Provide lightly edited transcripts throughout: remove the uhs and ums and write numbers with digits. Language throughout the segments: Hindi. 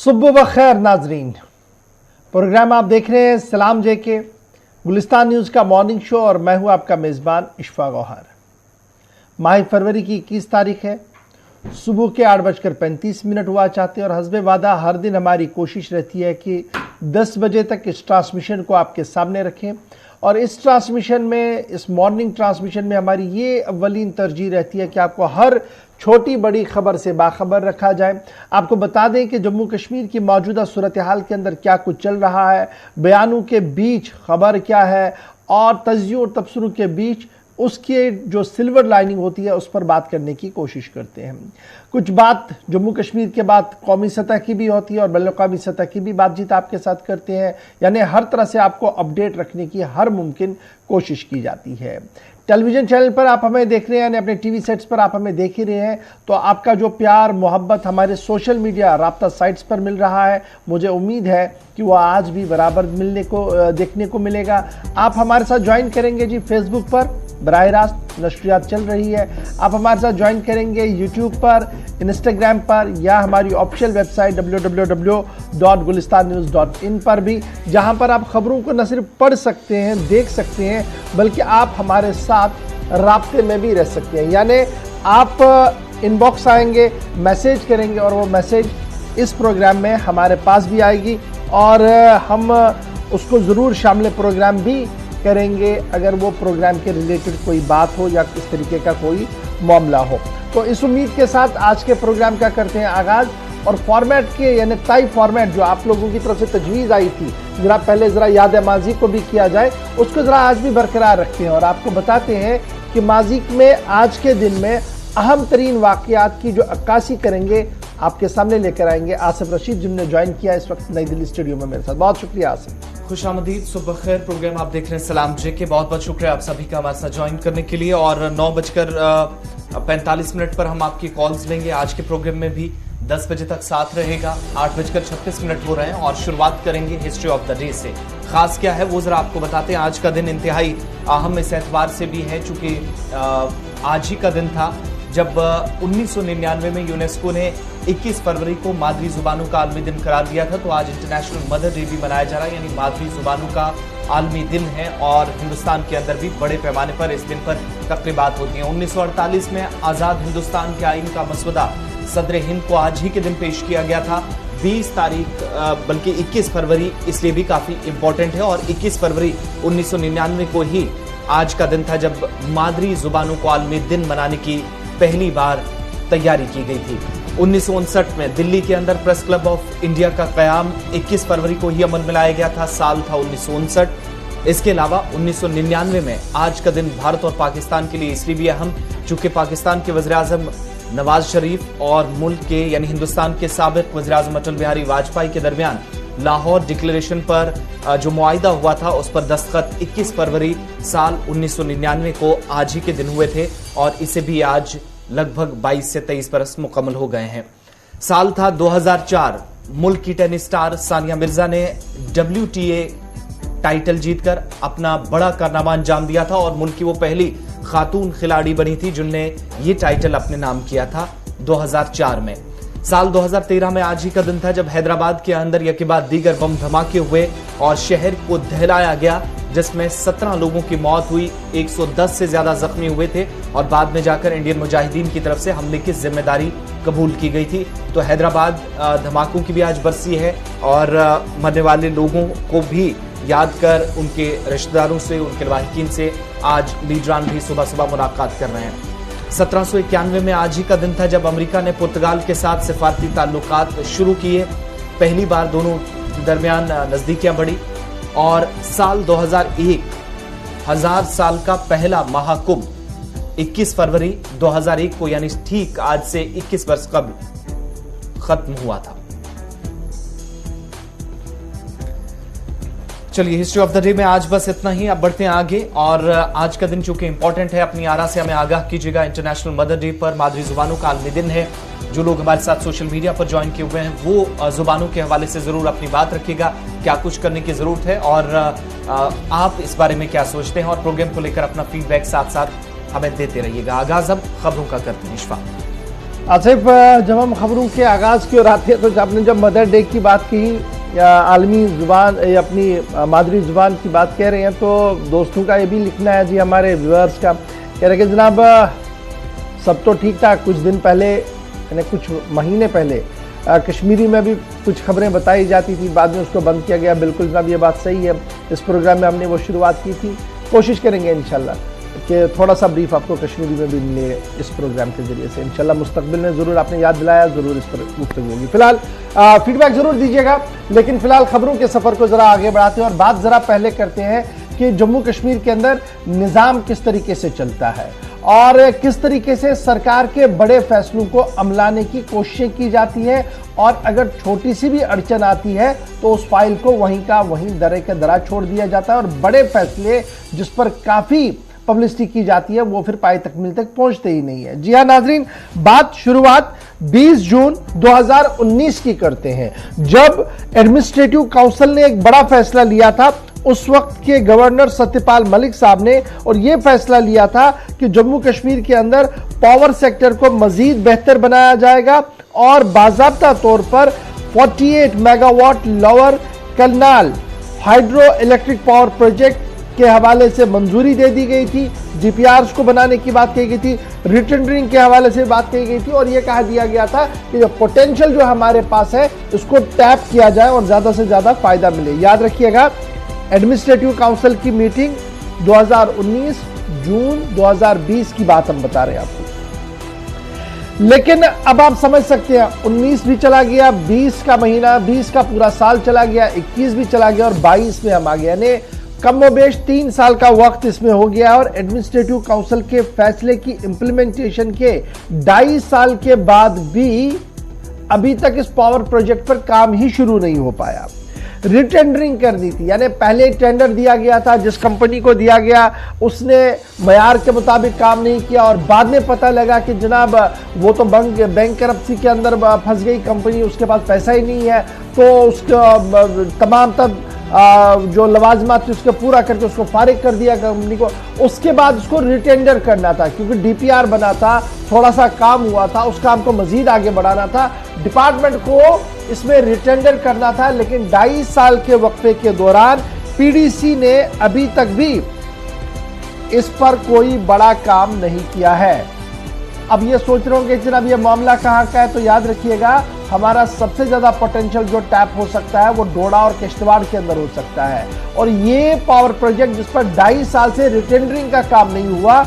सुबह व खैर नाजरीन, प्रोग्राम आप देख रहे हैं सलाम जे के गुलिस्तान न्यूज़ का मॉर्निंग शो और मैं हूं आपका मेज़बान इशफाक गौहर। माह फरवरी की 21 तारीख है। सुबह के 8:35 हुआ चाहते हैं और हस्बे वादा हर दिन हमारी कोशिश रहती है कि 10 बजे तक इस ट्रांसमिशन को आपके सामने रखें। और इस ट्रांसमिशन में, इस मॉर्निंग ट्रांसमिशन में हमारी ये अव्वलीन तरजीह रहती है कि आपको हर छोटी बड़ी खबर से बाखबर रखा जाए। आपको बता दें कि जम्मू कश्मीर की मौजूदा सूरत हाल के अंदर क्या कुछ चल रहा है, बयानों के बीच खबर क्या है और तज्जियों और तबसरों के बीच उसकी जो सिल्वर लाइनिंग होती है उस पर बात करने की कोशिश करते हैं। कुछ बात जम्मू कश्मीर के बाद कौमी सतह की भी होती है और बैनुल-अक़वामी सतह की भी बातचीत आपके साथ करते हैं। यानी हर तरह से आपको अपडेट रखने की हर मुमकिन कोशिश की जाती है। टेलीविजन चैनल पर आप हमें देख रहे हैं, यानी अपने टीवी सेट्स पर आप हमें देख ही रहे हैं, तो आपका जो प्यार मोहब्बत हमारे सोशल मीडिया राब्ता साइट्स पर मिल रहा है, मुझे उम्मीद है कि वह आज भी बराबर देखने को मिलेगा। आप हमारे साथ ज्वाइन करेंगे जी फेसबुक पर, बराह रास्त नशरियात चल रही है। आप हमारे साथ ज्वाइन करेंगे यूट्यूब पर, इंस्टाग्राम पर या हमारी ऑफिशियल वेबसाइट www.gulistannews.in पर भी, जहां पर आप खबरों को न सिर्फ पढ़ सकते हैं, देख सकते हैं, बल्कि आप हमारे साथ राब्ते में भी रह सकते हैं। यानी आप इनबॉक्स आएंगे, मैसेज करेंगे और वो मैसेज इस प्रोग्राम में हमारे पास भी आएगी और हम उसको ज़रूर शामिल प्रोग्राम भी करेंगे अगर वो प्रोग्राम के रिलेटेड कोई बात हो या इस तरीके का कोई मामला हो। तो इस उम्मीद के साथ आज के प्रोग्राम का करते हैं आगाज़ और फॉर्मेट के, यानी तय फॉर्मेट जो आप लोगों की तरफ से तजवीज़ आई थी, पहले याद माजी को भी किया जाए, उसको ज़रा आज भी बरकरार रखते हैं और आपको बताते हैं कि माजी में आज के दिन में अहम तरीन वाक़यात की जो अक्कासी करेंगे आपके सामने लेकर आएंगे आसिफ रशीद, जिन्होंने ज्वाइन किया इस वक्त नई दिल्ली स्टूडियो में मेरे साथ। बहुत शुक्रिया आसिफ। खुशामदीद, सुबह खैर। प्रोग्राम आप देख रहे हैं सलाम जे के। बहुत बहुत शुक्रिया आप सभी का हमारे साथ ज्वाइन करने के लिए। और 9:45 पर हम आपकी कॉल्स लेंगे। आज के प्रोग्राम में भी 10 बजे तक साथ रहेगा। 8:36 हो रहे हैं और शुरुआत करेंगे हिस्ट्री ऑफ द डे से। खास क्या है वो जरा आपको बताते हैं। आज का दिन इंतहाई अहम इस एतबार से भी है चूंकि आज ही का दिन था जब 1999 में यूनेस्को ने 21 फरवरी को मादरी जुबानों का आलमी दिन करार दिया था। तो आज इंटरनेशनल मदर डे भी मनाया जा रहा है, यानी मादरी जुबानों का आलमी दिन है। और हिंदुस्तान के अंदर भी बड़े पैमाने पर इस दिन पर तकरीबात होती हैं। 1948 में आज़ाद हिंदुस्तान के आईन का मसौदा सदर हिंद को आज ही के दिन पेश किया गया था। 20 तारीख बल्कि 21 फरवरी इसलिए भी काफ़ी इम्पोर्टेंट है। और 21 फरवरी 1999 को ही आज का दिन था जब मादरी जुबानों को आलमी दिन मनाने की पहली बार तैयारी की गई थी। 1959 में दिल्ली के अंदर प्रेस क्लब ऑफ इंडिया का कयाम 21 फरवरी को ही अमल में लाया गया था। साल था 1959। इसके अलावा 1999 में आज का दिन भारत और पाकिस्तान के लिए इसलिए भी अहम चूंकि पाकिस्तान के वज़ीर-ए-आज़म नवाज शरीफ और मुल्क के यानी हिंदुस्तान के साबिक वज़ीर-ए-आज़म अटल बिहारी वाजपेयी के दरमियान लाहौर डिक्लेरेशन पर जो मुआहिदा हुआ था उस पर दस्तखत 21 फरवरी साल 1999 को आज ही के दिन हुए थे। और इसे भी आज लगभग 22 से 23 बरस मुकम्मल हो गए हैं। साल था 2004। मुल्क की टेनिस स्टार सानिया मिर्जा ने WTA टाइटल जीतकर अपना बड़ा कारनामा अंजाम दिया था और मुल्क की वो पहली खातून खिलाड़ी बनी थी जिनने ये टाइटल अपने नाम किया था 2004 में। साल 2013 में आज ही का दिन था जब हैदराबाद के अंदर यके बाद दीगर बम धमाके हुए और शहर को दहलाया गया, जिसमें 17 लोगों की मौत हुई, 110 से ज्यादा जख्मी हुए थे और बाद में जाकर इंडियन मुजाहिदीन की तरफ से हमले की जिम्मेदारी कबूल की गई थी। तो हैदराबाद धमाकों की भी आज बरसी है और मरने वाले लोगों को भी याद कर उनके रिश्तेदारों से, उनके लवाहिकीन से आज लीडरान भी सुबह सुबह मुलाकात कर रहे हैं। 1791 में आज ही का दिन था जब अमेरिका ने पुर्तगाल के साथ सिफारती ताल्लुकात शुरू किए। पहली बार दोनों दरमियान नजदीकियां बढ़ी। और साल 2001 1000 साल का पहला महाकुंभ 21 फरवरी 2001 को यानी ठीक आज से 21 वर्ष कबल खत्म हुआ था। चलिए, हिस्ट्री ऑफ द डे में आज बस इतना ही। अब बढ़ते हैं आगे। और आज का दिन चूंकि इंपॉर्टेंट है, अपनी आरा से हमें आगाह कीजिएगा। इंटरनेशनल मदर डे पर मादरी जुबानों का आलमी दिन है। जो लोग हमारे साथ सोशल मीडिया पर ज्वाइन किए हुए हैं वो जुबानों के हवाले से जरूर अपनी बात रखिएगा, क्या कुछ करने की जरूरत है और आप इस बारे में क्या सोचते हैं। और प्रोग्राम को लेकर अपना फीडबैक साथ साथ हमें देते रहिएगा। आगाज अब खबरों का करते हैं। इशफाक। आसिफ, जब हम खबरों के आगाज की ओर आते हैं तो आपने जब मदर डे की बात की, आलमी जुबान अपनी मादरी जुबान की बात कह रहे हैं, तो दोस्तों का ये भी लिखना है जी, हमारे व्यूअर्स का कह रहे कि जनाब सब तो ठीक था, कुछ दिन पहले यानी कुछ महीने पहले कश्मीरी में भी कुछ खबरें बताई जाती थी, बाद में उसको बंद किया गया। बिल्कुल जनाब ये बात सही है, इस प्रोग्राम में हमने वो शुरुआत की थी, कोशिश करेंगे इंशाल्लाह कि थोड़ा सा ब्रीफ आपको कश्मीरी में भी मिले इस प्रोग्राम के जरिए से इंशाल्लाह। मुस्तकबिल में ज़रूर आपने याद दिलाया, ज़रूर इस पर गुफ्तगू होगी। फिलहाल फीडबैक ज़रूर दीजिएगा, लेकिन फिलहाल खबरों के सफ़र को ज़रा आगे बढ़ाते हैं और बात ज़रा पहले करते हैं कि जम्मू कश्मीर के अंदर निज़ाम किस तरीके से चलता है और किस तरीके से सरकार के बड़े फैसलों को अमलाने की कोशिशें की जाती है, और अगर छोटी सी भी अड़चन आती है तो उस फाइल को वहीं का वहीं दरे के दरा छोड़ दिया जाता है और बड़े फैसले जिस पर काफ़ी पब्लिसिटी की जाती है वो फिर पाई तकमील तक पहुंचते ही नहीं है। जी हाँ नाजरीन, बात शुरुआत 20 जून 2019 की करते हैं, जब एडमिनिस्ट्रेटिव काउंसिल ने एक बड़ा फैसला लिया था उस वक्त के गवर्नर सत्यपाल मलिक साहब ने, और यह फैसला लिया था कि जम्मू कश्मीर के अंदर पावर सेक्टर को मजीद बेहतर बनाया जाएगा और बाज़ाब्ता तौर पर 48 megawatt lower Karnal hydro electric power project के हवाले से मंजूरी दे दी गई थी, डीपीआरस को बनाने की बात कही गई थी, रिटेंडरिंग के हवाले से बात कही गई थी और यह कहा दिया गया था कि पोटेंशियल जो हमारे पास है उसको टैप किया जाए और ज्यादा से ज्यादा फायदा मिले। याद रखिएगा, एडमिनिस्ट्रेटिव काउंसिल की मीटिंग 2019 जून 2020 की बात हम बता रहे हैं आपको, लेकिन अब आप समझ सकते हैं 19 भी चला गया, 20 का महीना, 20 का पूरा साल चला गया, 21 भी चला गया और 22 में हम आ गए, यानी कमोबेश 3 साल का वक्त इसमें हो गया और एडमिनिस्ट्रेटिव काउंसिल के फैसले की इंप्लीमेंटेशन के 2.5 साल के बाद भी अभी तक इस पावर प्रोजेक्ट पर काम ही शुरू नहीं हो पाया। रिटेंडरिंग कर दी थी, यानी पहले टेंडर दिया गया था, जिस कंपनी को दिया गया उसने मयार के मुताबिक काम नहीं किया और बाद में पता लगा कि जनाब वो तो बैंक करप्सी के अंदर फंस गई कंपनी, उसके पास पैसा ही नहीं है, तो उसका तमाम तब जो लवाजमात थी उसको पूरा करके उसको फारिग कर दिया कंपनी को। उसके बाद उसको रिटेंडर करना था क्योंकि डीपीआर बना था, थोड़ा सा काम हुआ था, उस काम को मजीद आगे बढ़ाना था, डिपार्टमेंट को इसमें रिटेंडर करना था, लेकिन 2.5 साल के वक्फे के दौरान पीडीसी ने अभी तक भी इस पर कोई बड़ा काम नहीं किया है। अब ये सोच रहे होंगे जनाब ये मामला कहाँ का है, तो याद रखिएगा हमारा सबसे ज्यादा पोटेंशियल जो टैप हो सकता है वो डोडा और किश्तवाड़ के अंदर हो सकता है, और ये पावर प्रोजेक्ट जिस पर 2.5 साल से रिटेंडरिंग का काम नहीं हुआ,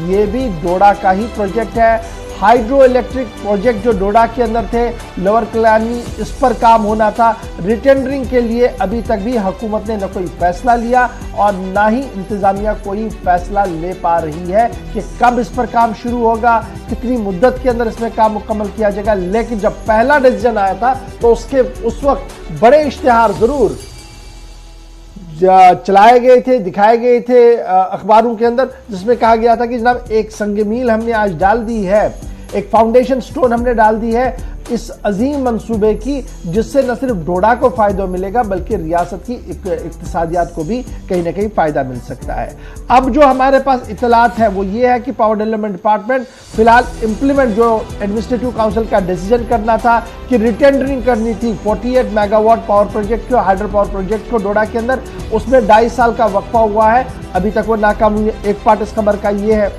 ये भी डोडा का ही प्रोजेक्ट है। हाइड्रो इलेक्ट्रिक प्रोजेक्ट जो डोडा के अंदर थे, लोअर कलानी, इस पर काम होना था। रिटेंडरिंग के लिए अभी तक भी हुकूमत ने न कोई फैसला लिया और ना ही इंतजामिया कोई फैसला ले पा रही है कि कब इस पर काम शुरू होगा, कितनी मुद्दत के अंदर इसमें काम मुकम्मल किया जाएगा। लेकिन जब पहला डिसीजन आया था तो उस वक्त बड़े इश्तिहार जरूर चलाए गए थे, दिखाए गए थे अखबारों के अंदर, जिसमें कहा गया था कि जनाब एक संग मील हमने आज डाल दी है, एक फाउंडेशन स्टोन हमने डाल दी है इस अजीम मंसूबे की, जिससे न सिर्फ डोडा को फायदा मिलेगा बल्कि रियासत की इक्तिसादियात को भी कहीं ना कहीं फायदा मिल सकता है। अब जो हमारे पास इतलात है वो ये है कि पावर डेवलपमेंट डिपार्टमेंट फिलहाल इंप्लीमेंट जो एडमिनिस्ट्रेटिव काउंसिल का डिसीजन करना था कि रिटेंडरिंग करनी थी 48 मेगावाट पावर प्रोजेक्ट को, हाइड्रो पावर प्रोजेक्ट को डोडा के अंदर, उसमें 2.5 साल का वक्फा हुआ है, अभी तक वो नाकाम हुई है। एक पार्ट इस खबर का ये है।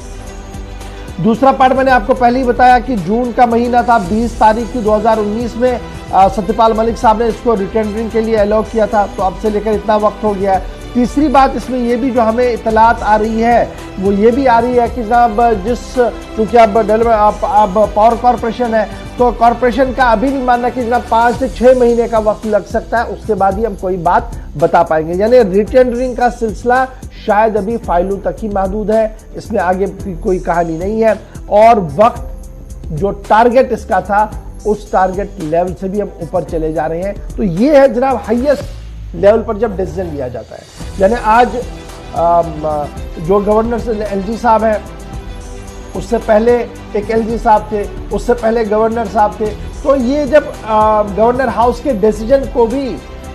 दूसरा पार्ट मैंने आपको पहले ही बताया कि जून का महीना था, 20 तारीख की 2019 में सत्यपाल मलिक साहब ने इसको रिटेंडरिंग के लिए अलाउ किया था, तो अब से लेकर इतना वक्त हो गया है। तीसरी बात इसमें यह भी जो हमें इतलात आ रही है वो ये भी आ रही है कि जनाब चूंकि अब पावर कॉरपोरेशन है तो कॉरपोरेशन का अभी भी मानना कि जनाब 5 से 6 महीने का वक्त लग सकता है, उसके बाद ही हम कोई बात बता पाएंगे। यानी रिटेंडरिंग का सिलसिला शायद अभी फाइलों तक ही महदूद है, इसमें आगे की कोई कहानी नहीं है, और वक्त जो टारगेट इसका था उस टारगेट लेवल से भी हम ऊपर चले जा रहे हैं। तो ये है जनाब हाईएस्ट लेवल पर जब डिसीजन लिया जाता है। यानी आज जो गवर्नर एलजी साहब हैं, उससे पहले एक एलजी साहब थे, उससे पहले गवर्नर साहब थे, तो ये जब गवर्नर हाउस के डिसीजन को भी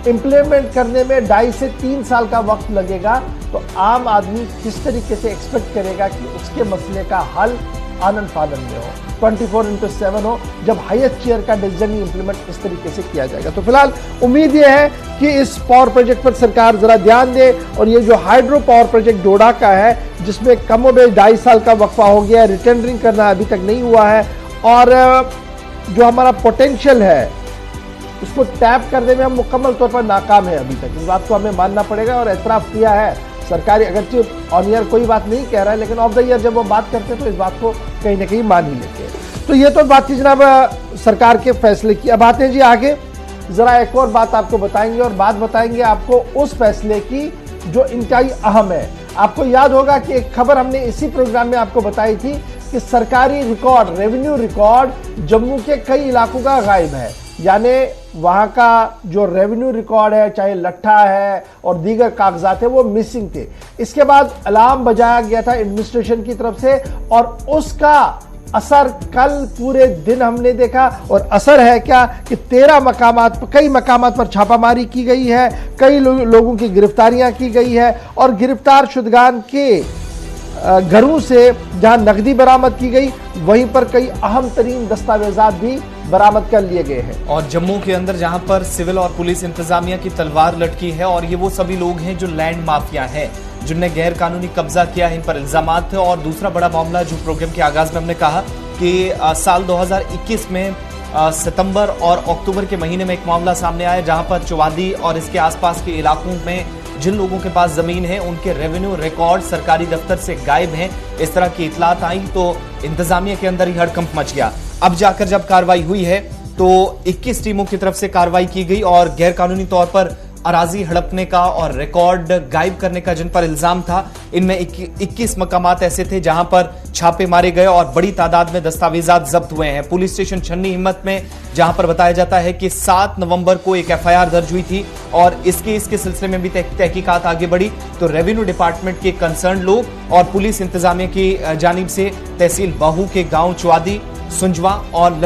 इंप्लीमेंट करने में 2.5 से 3 साल का वक्त लगेगा, तो आम आदमी किस तरीके से एक्सपेक्ट करेगा कि उसके मसले का हल आनंद फानंद में हो, 24/7 हो, जब हाईएस्ट चेयर का डिसीजन ही इंप्लीमेंट इस तरीके से किया जाएगा। तो फिलहाल उम्मीद यह है कि इस पावर प्रोजेक्ट पर सरकार जरा ध्यान दे, और ये जो हाइड्रो पावर प्रोजेक्ट डोडा का है, जिसमें कमोबेश 2.5 साल का वक्फा हो गया है, रिटेंडरिंग करना अभी तक नहीं हुआ है, और जो हमारा पोटेंशियल है उसको टैप करने में हम मुकम्मल तौर पर नाकाम है अभी तक। इस बात को हमें मानना पड़ेगा, और एतराफ़ किया है सरकारी, अगरचे ऑन ईयर कोई बात नहीं कह रहा है, लेकिन ऑफ द ईयर जब वो बात करते हैं तो इस बात को कहीं ना कहीं मान ही लेते हैं। तो ये तो बात थी जनाब सरकार के फैसले की। अब आते हैं जी आगे, जरा एक और बात आपको बताएंगे, और बात बताएंगे आपको उस फैसले की जो इंतहाई अहम है। आपको याद होगा कि एक खबर हमने इसी प्रोग्राम में आपको बताई थी कि सरकारी रिकॉर्ड, रेवेन्यू रिकॉर्ड जम्मू के कई इलाकों का गायब है, यानी वहां का जो रेवेन्यू रिकॉर्ड है, चाहे लट्ठा है और दीगर कागजात है, वो मिसिंग थे। इसके बाद अलार्म बजाया गया था एडमिनिस्ट्रेशन की तरफ से, और उसका असर कल पूरे दिन हमने देखा। और असर है क्या कि 13 मकामात, कई मकामात पर छापामारी की गई है, कई लोगों की गिरफ्तारियां की गई है, और गिरफ्तार शुदगान के घरों से जहां नकदी बरामद की गई, वहीं पर कई अहम तरीन दस्तावेजात भी बरामद कर लिए गए हैं। और जम्मू के अंदर जहां पर सिविल और पुलिस इंतजामिया की तलवार लटकी है, और ये वो सभी लोग हैं जो लैंड माफिया हैं, जिनने गैर कानूनी कब्जा किया है, इन पर इल्जामात थे। और दूसरा बड़ा मामला जो प्रोग्राम के आगाज में हमने कहा कि साल 2021 में सितंबर और अक्टूबर के महीने में एक मामला सामने आया, जहां पर चौवादी और इसके आसपास के इलाकों में जिन लोगों के पास जमीन है उनके रेवेन्यू रिकॉर्ड सरकारी दफ्तर से गायब हैं। इस तरह की इतलात आई तो इंतजामिया के अंदर ही हड़कंप मच गया। अब जाकर जब कार्रवाई हुई है तो 21 टीमों की तरफ से कार्रवाई की गई, और गैर कानूनी तौर पर अराजी हड़पने का और रिकॉर्ड गायब करने का जिन पर इल्जाम था, इनमें 21 मकामात ऐसे थे जहां पर छापे मारे गए और बड़ी तादाद में दस्तावेजात जब्त हुए हैं। पुलिस स्टेशन छन्नी हिम्मत में, जहां पर बताया जाता है कि 7 नवंबर को एक FIR दर्ज हुई थी, और इसके सिलसिले में भी तहकीकात आगे बढ़ी, तो रेवेन्यू डिपार्टमेंट के कंसर्न लोग और पुलिस इंतजामिया की जानिब से तहसील बाहू के गांव चौवादी, सुंजवा और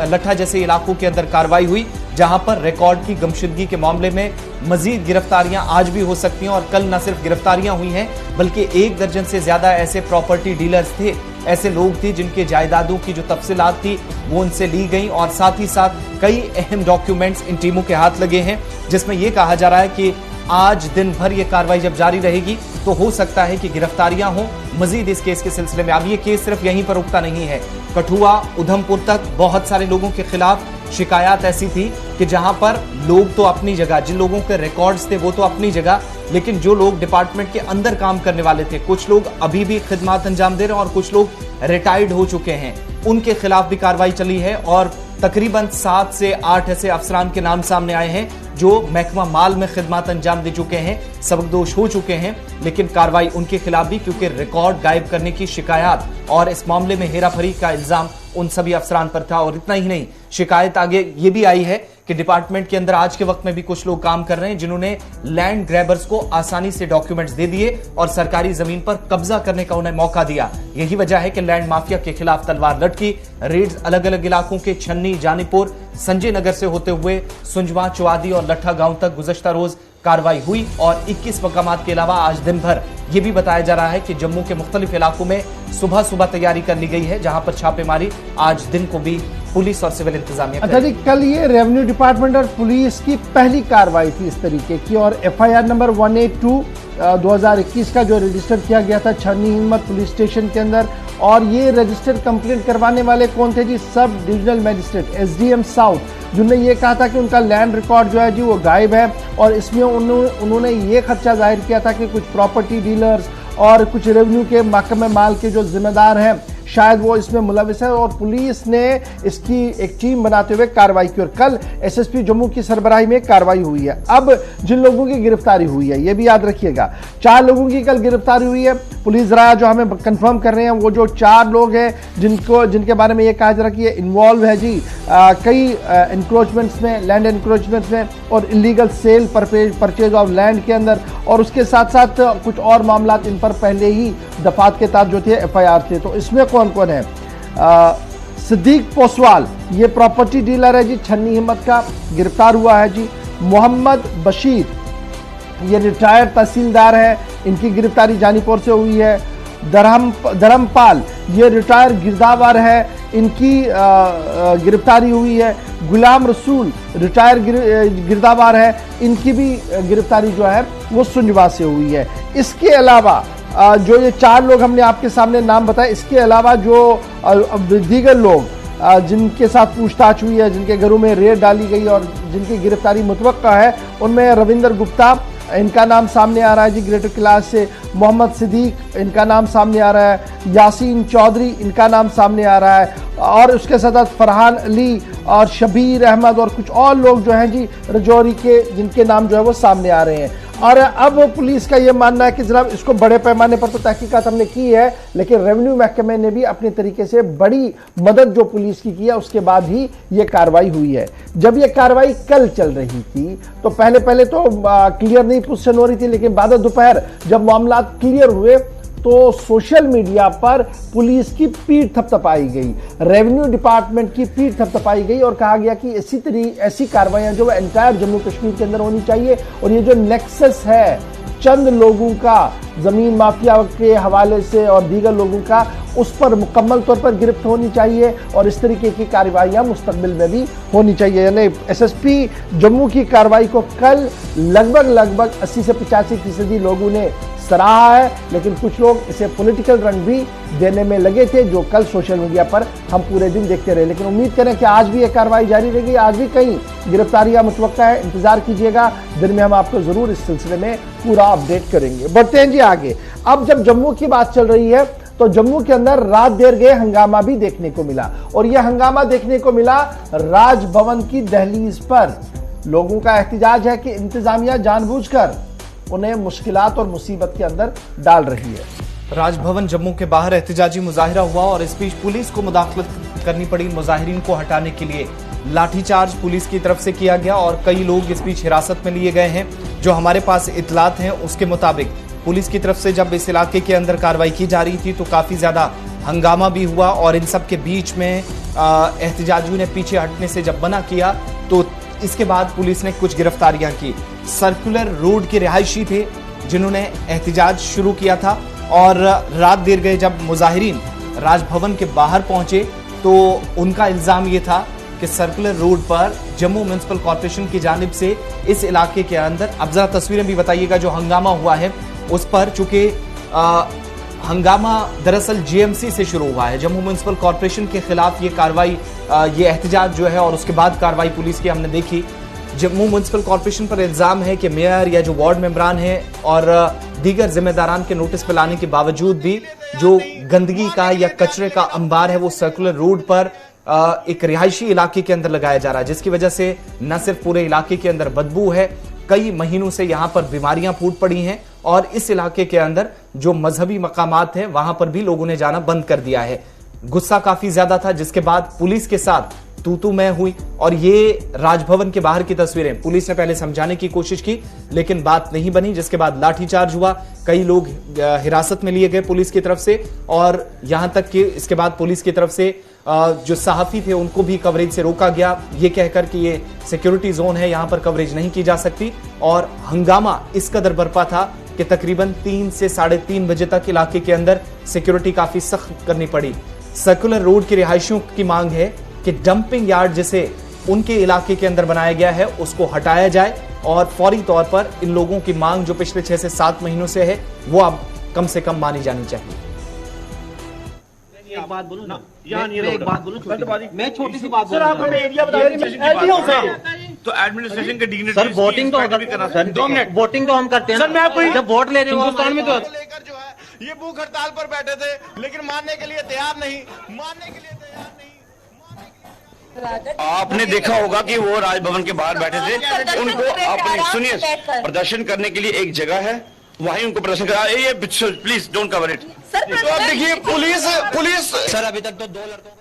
लट्ठा जैसे इलाकों के अंदर कार्रवाई हुई, जहां पर रिकॉर्ड की गुमशुदगी के मामले में मजीद गिरफ्तारियां आज भी हो सकती हैं। और कल न सिर्फ गिरफ्तारियां हुई हैं, बल्कि 1 दर्जन से ज्यादा ऐसे प्रॉपर्टी डीलर्स थे, ऐसे लोग थे जिनके जायदादों की जो तफसीलात थी वो उनसे ली गई, और साथ ही साथ कई अहम डॉक्यूमेंट्स इन टीमों के हाथ लगे हैं, जिसमें यह कहा जा रहा है कि आज दिन भर ये कार्रवाई जब जारी रहेगी तो हो सकता है कि गिरफ्तारियां हो मजीद इस केस के सिलसिले में। अब ये केस सिर्फ यहीं पर रुकता नहीं है, कठुआ, उधमपुर तक बहुत सारे लोगों के खिलाफ शिकायत ऐसी थी कि जहां पर लोग तो अपनी जगह, जिन लोगों के रिकॉर्ड्स थे वो तो अपनी जगह, लेकिन जो लोग डिपार्टमेंट के अंदर काम करने वाले थे, कुछ लोग अभी भी खिदमत अंजाम दे रहे हैं और कुछ लोग रिटायर्ड हो चुके हैं, उनके खिलाफ भी कार्रवाई चली है। और तकरीबन 7 से 8 ऐसे अफसरान के नाम सामने आए हैं जो महकमा माल में खिदमत अंजाम दे चुके हैं, सबकदोश हो चुके हैं, लेकिन कार्रवाई उनके खिलाफ भी, क्योंकि रिकॉर्ड गायब करने की शिकायत और इस मामले में हेराफेरी का इल्जाम उन सभी अफसरान पर था। और इतना ही नहीं, शिकायत आगे ये भी आई है कि डिपार्टमेंट के अंदर आज के वक्त में भी कुछ लोग काम कर रहे हैं जिन्होंने लैंड ग्रैबर्स को आसानी से डॉक्यूमेंट्स दे दिए और सरकारी जमीन पर कब्जा करने का उन्हें मौका दिया। यही वजह है कि लैंड माफिया के खिलाफ तलवार लटकी। रेड्स अलग अलग इलाकों के छन्नी, जानीपुर, संजय नगर से होते हुए सुंजवा, चौवादी और लट्ठा गांव तक गुज़श्ता रोज कार्रवाई हुई। और 21 मकामात के अलावा आज दिन भर यह भी बताया जा रहा है कि जम्मू के मुख्तलिफ इलाकों में सुबह सुबह तैयारी कर ली गई है, जहां पर छापेमारी आज दिन को भी पुलिस और सिविल इंतजामिया। अच्छा जी, कल ये रेवेन्यू डिपार्टमेंट और पुलिस की पहली कार्रवाई थी इस तरीके की, और FIR नंबर 182 2021 का जो रजिस्टर किया गया था छन्नी हिम्मत पुलिस स्टेशन के अंदर। और ये रजिस्टर कंप्लेंट करवाने वाले कौन थे जी? Sub divisional magistrate SDM south, जिन्होंने ये कहा था कि उनका लैंड रिकॉर्ड जो है जी वो गायब है। और इसमें उन्होंने ये खर्चा जाहिर किया था कि कुछ प्रॉपर्टी डीलर्स और कुछ रेवेन्यू के महकमे माल के जो जिम्मेदार हैं शायद वो इसमें मुलविस है, और पुलिस ने इसकी एक टीम बनाते हुए कार्रवाई की। और कल SSP जम्मू की सरबराही में कार्रवाई हुई है। अब जिन लोगों की गिरफ्तारी हुई है ये भी याद रखिएगा, 4 लोगों की कल गिरफ्तारी हुई है। पुलिस जरा जो हमें कंफर्म कर रहे हैं वो जो 4 लोग हैं जिनके बारे में ये कहा जा रहा है कि ये इन्वॉल्व है जी कई इंक्रोचमेंट्स में, लैंड इंक्रोचमेंट्स में और illegal cell purchase of land के अंदर, और उसके साथ साथ कुछ और मामला इन पर पहले ही दफात के तहत जो थे FIR थे। तो इसमें कौन कौन है? सिद्दीक पोसवाल, ये प्रॉपर्टी डीलर है जी, छन्नी हिम्मत का, गिरफ्तार हुआ है जी। मोहम्मद बशीर, ये रिटायर्ड तहसीलदार है, इनकी गिरफ्तारी जानीपुर से हुई है। धर्मपाल, ये रिटायर गिरदावर है, इनकी गिरफ्तारी हुई है। गुलाम रसूल रिटायर गिरदावर है, इनकी भी गिरफ्तारी जो है वो सुंजवा से हुई है। इसके अलावा जो ये 4 लोग हमने आपके सामने नाम बताए, इसके अलावा जो दीगर लोग जिनके साथ पूछताछ हुई है, जिनके घरों में रेड डाली गई और जिनकी गिरफ्तारी मुतवक्का है, उनमें रविंदर गुप्ता, इनका नाम सामने आ रहा है जी ग्रेटर क्लास से। मोहम्मद सिद्दीक, इनका नाम सामने आ रहा है। यासीन चौधरी, इनका नाम सामने आ रहा है। और उसके साथ फरहान अली और शबीर अहमद और कुछ और लोग जो हैं जी रजौरी के, जिनके नाम जो है वो सामने आ रहे हैं। और अब पुलिस का ये मानना है कि जनाब इसको बड़े पैमाने पर तो तहकीकात हमने की है, लेकिन रेवेन्यू महकमे ने भी अपने तरीके से बड़ी मदद जो पुलिस की है, उसके बाद ही ये कार्रवाई हुई है। जब ये कार्रवाई कल चल रही थी तो पहले तो क्लियर नहीं पोजीशन हो रही थी, लेकिन बाद दोपहर जब मामला क्लियर हुए तो सोशल मीडिया पर पुलिस की पीठ थपथपाई गई, रेवेन्यू डिपार्टमेंट की पीठ थपथपाई गई और कहा गया कि ऐसी कार्रवाइयां जो एंटायर जम्मू कश्मीर के अंदर होनी चाहिए। और ये जो नेक्सस है चंद लोगों का जमीन माफिया के हवाले से और दीगर लोगों का, उस पर मुकम्मल तौर पर गिरफ्त होनी चाहिए और इस तरीके की कार्रवाइयां मुस्तकबिल में भी होनी चाहिए। यानी एसएसपी जम्मू की कार्रवाई को कल लगभग 80 से 85% लोगों ने सराहा है, लेकिन कुछ लोग इसे पॉलिटिकल रंग भी देने में लगे थे, जो कल सोशल मीडिया पर हम पूरे दिन देखते रहे। लेकिन उम्मीद करें कि आज भी यह कार्रवाई जारी रहेगी, आज भी कहीं गिरफ्तारियां मुतवक्का है, इंतजार कीजिएगा। दिन में हम आपको जरूर इस सिलसिले में पूरा अपडेट करेंगे। बढ़ते हैं जी आगे। अब जब जम्मू की बात चल रही है तो जम्मू के अंदर रात देर गए हंगामा भी देखने को मिला, और यह हंगामा देखने को मिला राजभवन की दहलीज पर। लोगों का एहतिजाज है कि इंतजामिया जानबूझकर उन्हें मुश्किलात और मुसीबत के अंदर डाल रही है। राजभवन जम्मू के बाहर एहतिजाजी मुजाहिरा हुआ और इस बीच पुलिस को मुदाखलत करनी पड़ी। मुजाहिरीन को हटाने के लिए लाठीचार्ज पुलिस की तरफ से किया गया और कई लोग इस बीच हिरासत में लिए गए हैं। जो हमारे पास इतलात हैं उसके मुताबिक पुलिस की तरफ से जब इस इलाके के अंदर कार्रवाई की जा रही थी तो काफी ज्यादा हंगामा भी हुआ और इन सब के बीच में एहतिजाजियों ने पीछे हटने से जब मना किया तो इसके बाद पुलिस ने कुछ गिरफ्तारियां की। सर्कुलर रोड के रिहायशी थे जिन्होंने एहतिजाज शुरू किया था और रात देर गए जब मुजाहिरीन राजभवन के बाहर पहुंचे तो उनका इल्जाम ये था कि सर्कुलर रोड पर जम्मू म्युनिसिपल कॉर्पोरेशन की जानिब से इस इलाके के अंदर, अब जरा तस्वीरें भी बताइएगा, जो हंगामा हुआ है उस पर, चूंकि हंगामा दरअसल जीएमसी से शुरू हुआ है, जम्मू म्युनिसिपल कॉर्पोरेशन के खिलाफ ये कार्रवाई, ये एहतिजाज जो है और उसके बाद कार्रवाई पुलिस की हमने देखी। जम्मू म्युनिसिपल कॉर्पोरेशन पर इल्जाम है कि मेयर या जो वार्ड मेंबरान हैं और दीगर जिम्मेदारान के नोटिस पर लाने के बावजूद भी जो गंदगी का या कचरे का अंबार है वो सर्कुलर रोड पर एक रिहायशी इलाके के अंदर लगाया जा रहा है, जिसकी वजह से न सिर्फ पूरे इलाके के अंदर बदबू है, कई महीनों से यहां पर बीमारियां फूट पड़ी हैं और इस इलाके के अंदर जो मजहबी मकामात हैं वहां पर भी लोगों ने जाना बंद कर दिया है। गुस्सा काफी ज्यादा था, जिसके बाद पुलिस के साथ तू मैं हुई और ये राजभवन के बाहर की तस्वीरें पुलिस ने पहले समझाने की कोशिश की लेकिन बात नहीं बनी, जिसके बाद लाठीचार्ज हुआ, कई लोग हिरासत में लिए गए पुलिस की तरफ से और यहां तक कि इसके बाद पुलिस की तरफ से जो सहाफी थे उनको भी कवरेज से रोका गया, ये कहकर कि ये सिक्योरिटी जोन है, यहां पर कवरेज नहीं की जा सकती। और हंगामा इस कदर बरपा था कि तकरीबन 3 से 3:30 बजे तक इलाके के अंदर सिक्योरिटी काफी सख्त करनी पड़ी। सर्कुलर रोड के रिहायशियों की मांग है कि डंपिंग यार्ड जिसे उनके इलाके के अंदर बनाया गया है उसको हटाया जाए और फौरी तौर पर इन लोगों की मांग जो पिछले 6 से 7 महीनों से है वो अब कम से कम मानी जानी चाहिए। एक बात बोलूं ना, एक बात बोलूं, मैं छोटी सी बात बोल रहा हूं तो एडमिनिस्ट्रेशन के डिग्निटी सर, वोटिंग तो सर 2 मिनट वोटिंग तो हम करते हैं सर। मैं आपको जब वोट ले रहे हो हिंदुस्तान में तो लेकर जो है ये भूख हड़ताल पर बैठे थे लेकिन मानने के लिए तैयार नहीं। आपने देखा होगा कि वो राजभवन के बाहर बैठे थे, उनको अपने सुनिए प्रदर्शन करने के लिए एक जगह है, वहीं उनको प्रदर्शन करा। ये प्लीज डोंट कवर इट। तो आप देखिए पुलिस सर अभी तक तो 2 लड़कों।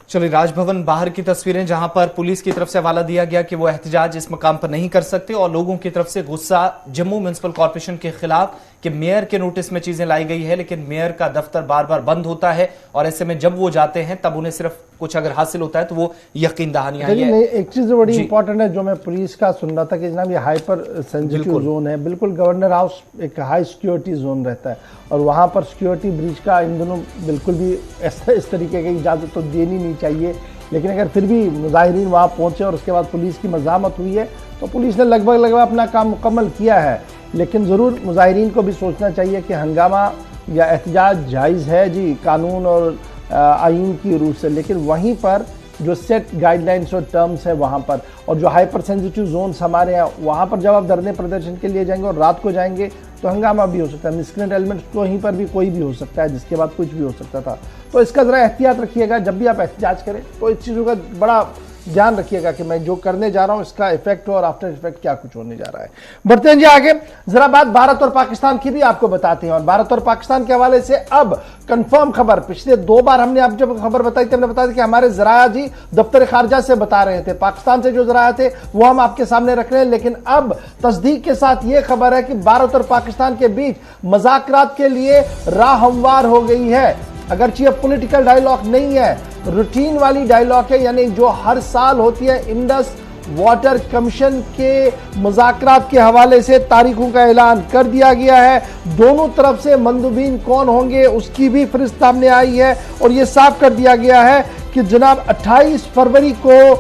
चलिए राजभवन बाहर की तस्वीरें जहां पर पुलिस की तरफ से हवाला दिया गया कि वो एहतिजाज इस मकाम पर नहीं कर सकते और लोगों की तरफ से गुस्सा जम्मू म्युनिसिपल कॉर्पोरेशन के खिलाफ कि मेयर के नोटिस में चीजें लाई गई है, लेकिन मेयर का दफ्तर बार बार बंद होता है और ऐसे में जब वो जाते हैं तब उन्हें सिर्फ कुछ अगर हासिल होता है तो वो यकीन दहानियां हैं। नहीं, एक चीज बड़ी इंपॉर्टेंट है जो मैं पुलिस का सुन रहा था कि जनाब ये हाइपर सेंसिटिव जोन है, बिल्कुल गवर्नर हाउस एक हाई सिक्योरिटी जोन रहता है और वहां पर सिक्योरिटी ब्रीच का इन दोनों बिल्कुल भी इस तरीके की इजाजत तो देनी नहीं चाहिए। लेकिन अगर फिर भी मुजाहिरीन वहां पहुंचे और उसके बाद पुलिस की मज़ाहमत हुई है तो पुलिस ने लगभग अपना काम मुकम्मल किया है। लेकिन ज़रूर मुजाहिरीन को भी सोचना चाहिए कि हंगामा या एहतजाज जायज़ है जी कानून और आईन की रूह से, लेकिन वहीं पर जो सेट गाइडलाइंस और टर्म्स है वहाँ पर, और जो हाइपर सेंसिटिव जोन्स हमारे यहाँ, वहाँ पर जब आप धरने प्रदर्शन के लिए जाएंगे और रात को जाएंगे तो हंगामा भी हो सकता है, मिसक्रेंट एलिमेंट्स तो वहीं पर भी कोई भी हो सकता है, जिसके बाद कुछ भी हो सकता था। तो इसका ज़रा एहतियात रखिएगा, जब भी आप एहतजाज करें तो इस चीज़ों का बड़ा ध्यान रखिएगा कि मैं जो करने जा रहा हूं इसका इफेक्ट हो और आफ्टर इफेक्ट क्या कुछ होने जा रहा है। बढ़ते हैं जी आगे, जरा बात भारत और पाकिस्तान की भी आपको बताते हैं। और भारत और पाकिस्तान के हवाले से अब कंफर्म खबर, पिछले 2 बार हमने आप जब खबर बताई थी हमने बताया था कि हमारे जराया जी दफ्तर खारजा से बता रहे थे, पाकिस्तान से जो जराया थे वो हम आपके सामने रख रहे हैं। लेकिन अब तस्दीक के साथ ये खबर है कि भारत और पाकिस्तान के बीच मुज़ाकरात के लिए राह हमवार हो गई है। अगरचे पॉलिटिकल डायलॉग नहीं है, रूटीन वाली डायलॉग है, यानी जो हर साल होती है। इंडस वाटर कमीशन के मुज़ाकरात के हवाले से तारीखों का ऐलान कर दिया गया है। दोनों तरफ से मंदूबीन कौन होंगे उसकी भी फहरिस्त सामने आई है और यह साफ कर दिया गया है कि जनाब 28 फरवरी को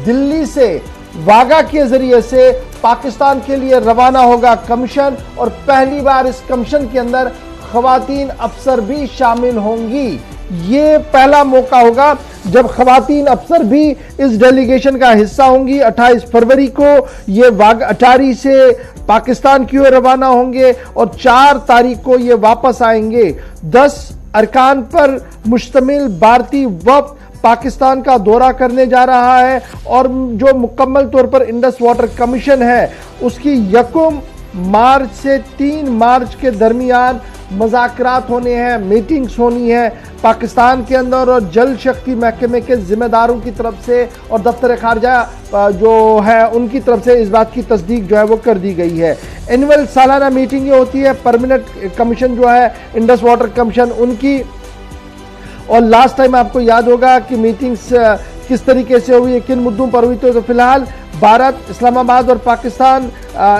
दिल्ली से वागा के जरिए से पाकिस्तान के लिए रवाना होगा कमीशन, और पहली बार इस कमीशन के अंदर खवातीन अफसर भी शामिल होंगी। ये पहला मौका होगा जब खवातीन अफसर भी इस डेलीगेशन का हिस्सा होंगी। 28 फरवरी को ये वाघ अटारी से पाकिस्तान की ओर रवाना होंगे और 4 तारीख को ये वापस आएंगे। 10 अरकान पर मुश्तमिल भारतीय वफ़द पाकिस्तान का दौरा करने जा रहा है और जो मुकम्मल तौर पर इंडस वाटर कमीशन है उसकी 1 मार्च से 3 मार्च के दरमियान मुज़ाकरात होने हैं, मीटिंग्स होनी है पाकिस्तान के अंदर और जल शक्ति महकमे के जिम्मेदारों की तरफ से और दफ्तर खारजा जो है उनकी तरफ से इस बात की तस्दीक जो है वो कर दी गई है। एनुअल सालाना मीटिंग होती है परमानेंट कमीशन जो है इंडस वाटर कमीशन उनकी, और लास्ट टाइम आपको याद होगा कि मीटिंग्स किस तरीके से हुई है, किन मुद्दों पर हुई। तो फिलहाल भारत इस्लामाबाद और पाकिस्तान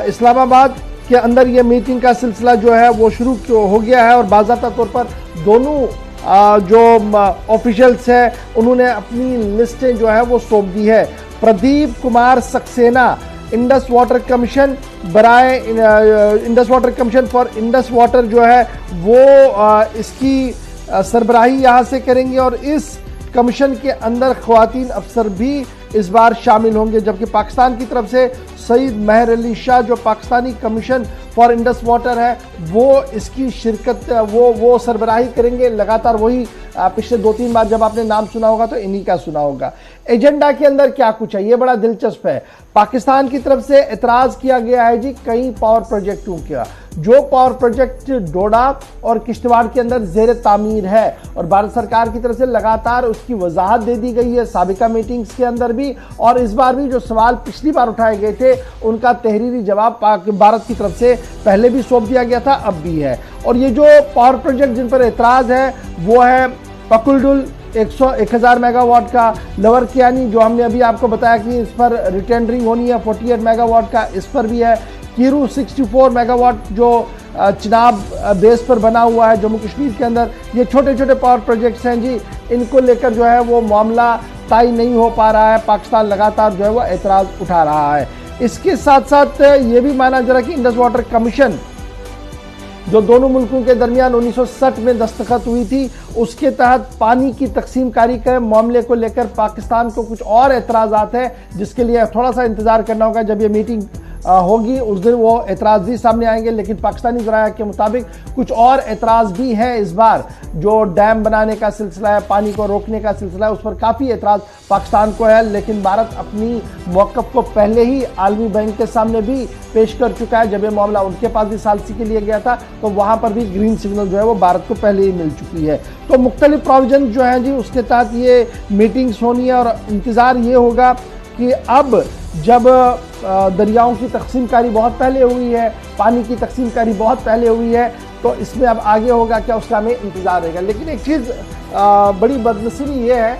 इस्लामाबाद के अंदर ये मीटिंग का सिलसिला जो है वो शुरू हो गया है और बाज़ाब्ता तौर पर दोनों जो ऑफिशियल्स हैं उन्होंने अपनी लिस्टें जो है वो सौंप दी है। प्रदीप कुमार सक्सेना इंडस वाटर कमीशन बराए Indus water commission for Indus water जो है वो इसकी सरबराही यहाँ से करेंगे और इस कमीशन के अंदर ख्वातीन अफसर भी इस बार शामिल होंगे, जबकि पाकिस्तान की तरफ से सईद महर अली शाह जो Pakistani commission for Indus water है वो इसकी शिरकत वो सरबराही करेंगे। लगातार वही पिछले 2-3 बार जब आपने नाम सुना होगा तो इन्हीं का सुना होगा। एजेंडा के अंदर क्या कुछ है ये बड़ा दिलचस्प है। पाकिस्तान की तरफ से एतराज़ किया गया है जी कई पावर प्रोजेक्टों का, जो पावर प्रोजेक्ट डोडा और किश्तवाड़ के अंदर ज़ेर तामीर है और भारत सरकार की तरफ से लगातार उसकी वजाहत दे दी गई है साबिका मीटिंग्स के अंदर भी, और इस बार भी जो सवाल पिछली बार उठाए गए थे उनका तहरीरी जवाब भारत की तरफ से पहले भी सौंप दिया गया था, अब भी है। और ये जो पावर प्रोजेक्ट जिन पर एतराज़ है वो है पकुलडुल 1000 मेगावाट का, लवर कियानी जो हमने अभी आपको बताया कि इस पर रिटेंडरिंग होनी है 48 मेगावाट का, इस पर भी है। कीरू 64 मेगावाट जो चिनाब बेस पर बना हुआ है जम्मू कश्मीर के अंदर, ये छोटे छोटे पावर प्रोजेक्ट्स हैं जी, इनको लेकर जो है वो मामला तय नहीं हो पा रहा है। पाकिस्तान लगातार जो है वो एतराज़ उठा रहा है। इसके साथ साथ ये भी माना जा रहा है कि इंडस वाटर कमीशन जो दोनों मुल्कों के दरमियान 1960 में दस्तखत हुई थी उसके तहत पानी की तकसीम कारी के मामले को लेकर पाकिस्तान को कुछ और एतराज़ात हैं जिसके लिए थोड़ा सा इंतज़ार करना होगा। जब ये मीटिंग होगी उस दिन वो एतराज़ भी सामने आएंगे, लेकिन पाकिस्तानी ज़राया के मुताबिक कुछ और एतराज़ भी हैं इस बार। जो डैम बनाने का सिलसिला है, पानी को रोकने का सिलसिला है, उस पर काफ़ी एतराज़ पाकिस्तान को है, लेकिन भारत अपनी मौक़िफ़ को पहले ही आलमी बैंक के सामने भी पेश कर चुका है। जब ये मामला उनके पास भी सालसी के लिए गया था तो वहाँ पर भी ग्रीन सिग्नल जो है वो भारत को पहले ही मिल चुकी है। तो मुख्तलिफ प्रोविजन जो हैं जी उसके तहत ये मीटिंग्स होनी है और इंतज़ार ये होगा कि अब जब दरियाओं की तकसीमकारी बहुत पहले हुई है, पानी की तकसीमकारी बहुत पहले हुई है, तो इसमें अब आगे होगा क्या उसका हमें इंतज़ार रहेगा। लेकिन एक चीज़ बड़ी बदनसीबी ये है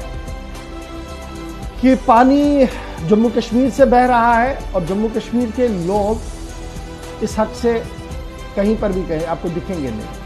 कि पानी जम्मू कश्मीर से बह रहा है और जम्मू कश्मीर के लोग इस हद से कहीं पर भी कहीं आपको दिखेंगे नहीं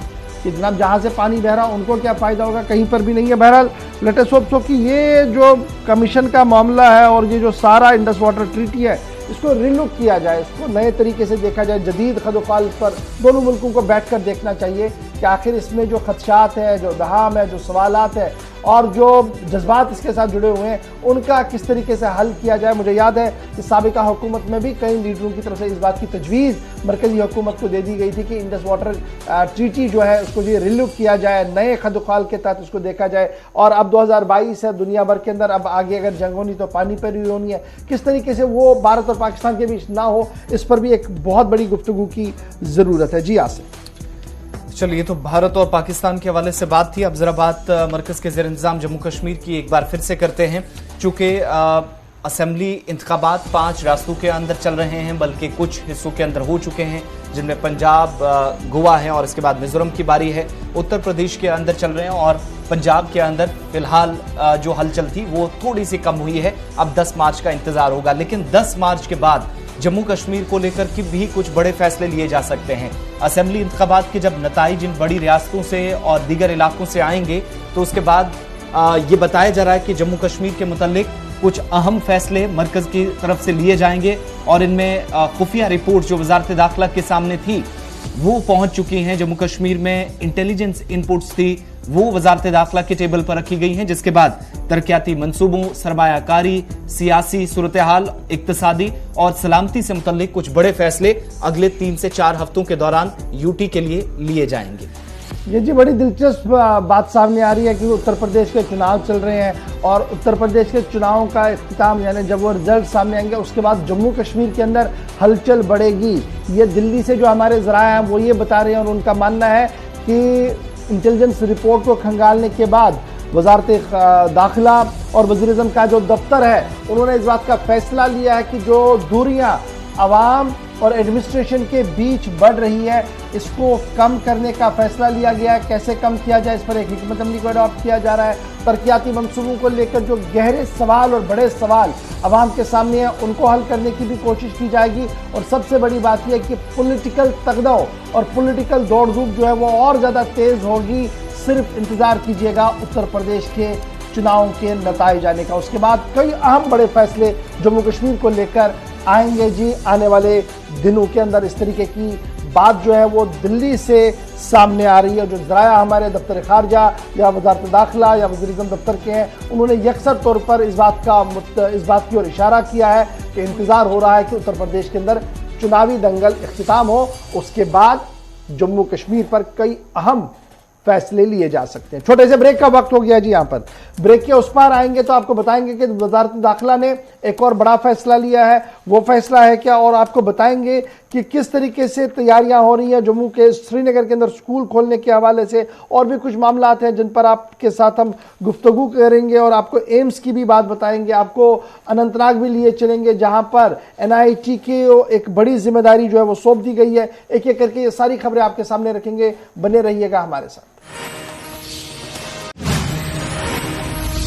कि जनाब जहाँ से पानी बह रहा उनको क्या फ़ायदा होगा, कहीं पर भी नहीं है। बहरहाल लेट अस होप सो कि ये जो कमीशन का मामला है और ये जो सारा इंडस वाटर ट्रीटी है इसको रिलुक किया जाए, इसको नए तरीके से देखा जाए, जदीद खदोखाल पर दोनों मुल्कों को बैठकर देखना चाहिए कि आखिर इसमें जो खदशात है, जो दहाम है, जो सवालात है और जो जज्बात इसके साथ जुड़े हुए हैं उनका किस तरीके से हल किया जाए। मुझे याद है कि साबिका हुकूमत में भी कई लीडरों की तरफ से इस बात की तजवीज़ मरकज़ी हुकूमत को दे दी गई थी कि इंडस वाटर ट्रीटी जो है उसको ये रिलुक किया जाए, नए खदोखाल के तहत उसको देखा जाए। और अब 2022 है, दुनिया भर के अंदर अब आगे अगर जंग होनी तो पानी पर ही होनी है, किस तरीके से वो भारत और पाकिस्तान के बीच ना हो, इस पर भी एक बहुत बड़ी गुफ्तगू की ज़रूरत है। जी आसिफ। चलिए, तो भारत और पाकिस्तान के हवाले से बात थी। अब जरा बात मरकज के ज़ेर इंतज़ाम जम्मू कश्मीर की एक बार फिर से करते हैं। चूंकि असेंबली इंतखाबात 5 रियासतों के अंदर चल रहे हैं, बल्कि कुछ हिस्सों के अंदर हो चुके हैं, जिनमें पंजाब, गोवा है और इसके बाद मिजोरम की बारी है। उत्तर प्रदेश के अंदर चल रहे हैं और पंजाब के अंदर फिलहाल जो हलचल थी वो थोड़ी सी कम हुई है। अब 10 मार्च का इंतजार होगा, लेकिन 10 मार्च के बाद जम्मू कश्मीर को लेकर के भी कुछ बड़े फैसले लिए जा सकते हैं। असेंबली इंतखाबात के जब नताइज इन बड़ी रियासतों से और दीगर इलाकों से आएंगे तो उसके बाद ये बताया जा रहा है कि जम्मू कश्मीर के मुतालिक कुछ अहम फैसले मरकज की तरफ से लिए जाएंगे और इनमें खुफिया रिपोर्ट जो वजारत दाखिला के सामने थी वो पहुंच चुकी हैं। जम्मू कश्मीर में इंटेलिजेंस इनपुट्स थी वो वजारत दाखिला के टेबल पर रखी गई हैं, जिसके बाद तरक्याती मंसूबों, सरमायाकारी, सियासी सूरत हाल, इक्तसादी और सलामती से मुतल्लिक कुछ बड़े फैसले अगले 3 से 4 हफ्तों के दौरान यूटी के लिए लिए जाएंगे। ये जी बड़ी दिलचस्प बात सामने आ रही है कि उत्तर प्रदेश के चुनाव चल रहे हैं और उत्तर प्रदेश के चुनावों का इख्तिताम यानी जब वो रिजल्ट सामने आएंगे उसके बाद जम्मू कश्मीर के अंदर हलचल बढ़ेगी। ये दिल्ली से जो हमारे ज़राए हैं वो ये बता रहे हैं और उनका मानना है कि इंटेलिजेंस रिपोर्ट को खंगालने के बाद वजारत दाखिला और वज़ीर-ए-आज़म का जो दफ्तर है उन्होंने इस बात का फैसला लिया है कि जो दूरियां अवाम और एडमिनिस्ट्रेशन के बीच बढ़ रही है इसको कम करने का फैसला लिया गया है। कैसे कम किया जाए इस पर एक हिकमत अमली को अडॉप्ट किया जा रहा है। तरक्याती मंसूबों को लेकर जो गहरे सवाल और बड़े सवाल अवाम के सामने हैं उनको हल करने की भी कोशिश की जाएगी। और सबसे बड़ी बात यह है कि पॉलिटिकल तगदाव और पॉलिटिकल दौड़ धूप जो है वो और ज़्यादा तेज़ होगी। सिर्फ इंतज़ार कीजिएगा उत्तर प्रदेश के चुनावों के नताइज आने का, उसके बाद कई अहम बड़े फैसले जम्मू कश्मीर को लेकर आएंगे जी आने वाले दिनों के अंदर। इस तरीके की बात जो है वो दिल्ली से सामने आ रही है। जो ज़राया हमारे दफ्तर खारजा या वजारत दाखिला या वज़ीर-ए-आज़म दफ्तर के हैं उन्होंने यकसर तौर पर इस बात की ओर इशारा किया है कि इंतज़ार हो रहा है कि उत्तर प्रदेश के अंदर चुनावी दंगल इख्तिताम हो, उसके बाद जम्मू कश्मीर पर कई अहम फैसले लिए जा सकते हैं। छोटे से ब्रेक का वक्त हो गया जी। यहाँ पर ब्रेक के उस पार आएंगे तो आपको बताएंगे कि वजारत दाखिला ने एक और बड़ा फैसला लिया है। वो फैसला है क्या, और आपको बताएंगे कि किस तरीके से तैयारियां हो रही हैं जम्मू के श्रीनगर के अंदर स्कूल खोलने के हवाले से। और भी कुछ मामलात हैं जिन पर आपके साथ हम गुफ्तगू करेंगे और आपको एम्स की भी बात बताएंगे। आपको अनंतनाग भी लिए चलेंगे जहां पर NIT की एक बड़ी जिम्मेदारी जो है वो सौंप दी गई है। एक एक करके ये सारी खबरें आपके सामने रखेंगे, बने रहिएगा हमारे साथ।